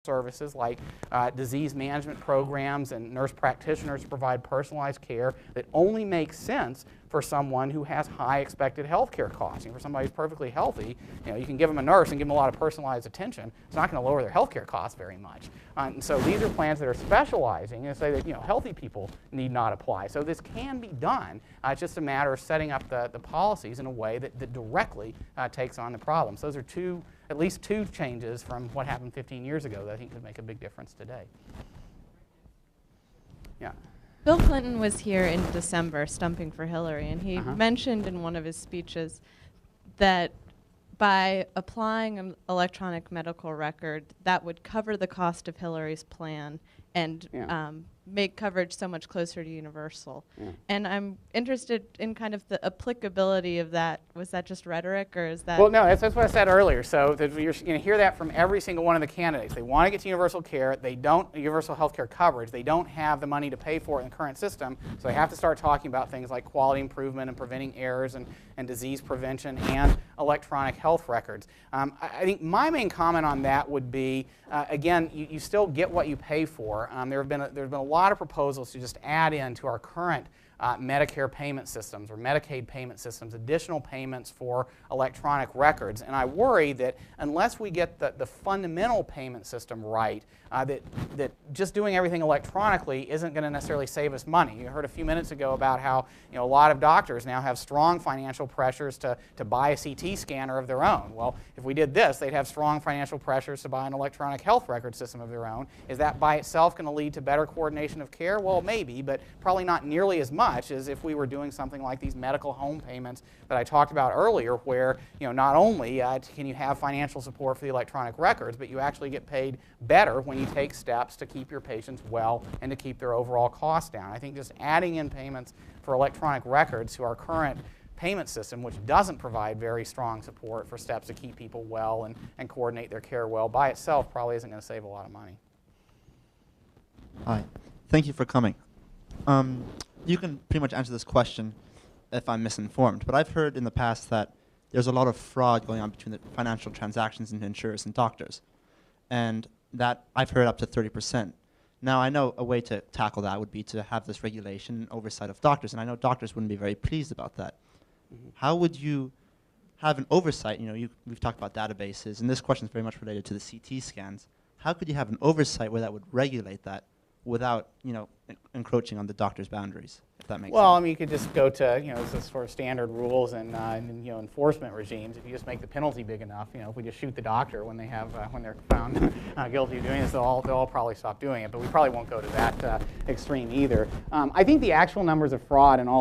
services like disease management programs and nurse practitioners to provide personalized care that only makes sense for someone who has high expected health care costs. For somebody who's perfectly healthy, you can give them a nurse and give them a lot of personalized attention. It's not going to lower their health care costs very much. And so these are plans that are specializing and say that healthy people need not apply. So this can be done. It's just a matter of setting up the policies in a way that directly takes on the problems. Those are at least two changes from what happened 15 years ago that I think could make a big difference today. Yeah. Bill Clinton was here in December stumping for Hillary, and he mentioned in one of his speeches that by applying an electronic medical record, that would cover the cost of Hillary's plan and make coverage so much closer to universal. And I'm interested in kind of the applicability of that. Was that just rhetoric, or is that? Well, no, that's what I said earlier. So you're going to hear that from every single one of the candidates. They want to get to universal care. They don't, universal health care coverage. They don't have the money to pay for it in the current system. So they have to start talking about things like quality improvement and preventing errors and disease prevention and electronic health records. I think my main comment on that would be, again, you still get what you pay for. There's been a lot of proposals to just add in to our current Medicare payment systems or Medicaid payment systems, additional payments for electronic records. And I worry that unless we get the fundamental payment system right, that just doing everything electronically isn't going to necessarily save us money. You heard a few minutes ago about how a lot of doctors now have strong financial pressures to buy a CT scanner of their own. Well, if we did this, they'd have strong financial pressures to buy an electronic health record system of their own. Is that by itself going to lead to better coordination of care? Well, maybe, but probably not nearly as much as if we were doing something like these medical home payments that I talked about earlier, where not only can you have financial support for the electronic records, but you actually get paid better when you take steps to keep your patients well and to keep their overall costs down. I think just adding in payments for electronic records to our current payment system, which doesn't provide very strong support for steps to keep people well and coordinate their care well, by itself probably isn't going to save a lot of money. Hi. Thank you for coming. You can pretty much answer this question if I'm misinformed, but I've heard in the past that there's a lot of fraud going on between the financial transactions and insurers and doctors, and that I've heard up to 30%. Now, I know a way to tackle that would be to have this regulation and oversight of doctors, and I know doctors wouldn't be very pleased about that. How would you have an oversight? We've talked about databases, and this question is very much related to the CT scans. How could you have an oversight where that would regulate that without, encroaching on the doctor's boundaries, if that makes sense? Well, I mean, you could just go to, the sort of standard rules and enforcement regimes. If you just make the penalty big enough, if we just shoot the doctor when they're found guilty of doing this, they'll all probably stop doing it. But we probably won't go to that extreme either. I think the actual numbers of fraud and all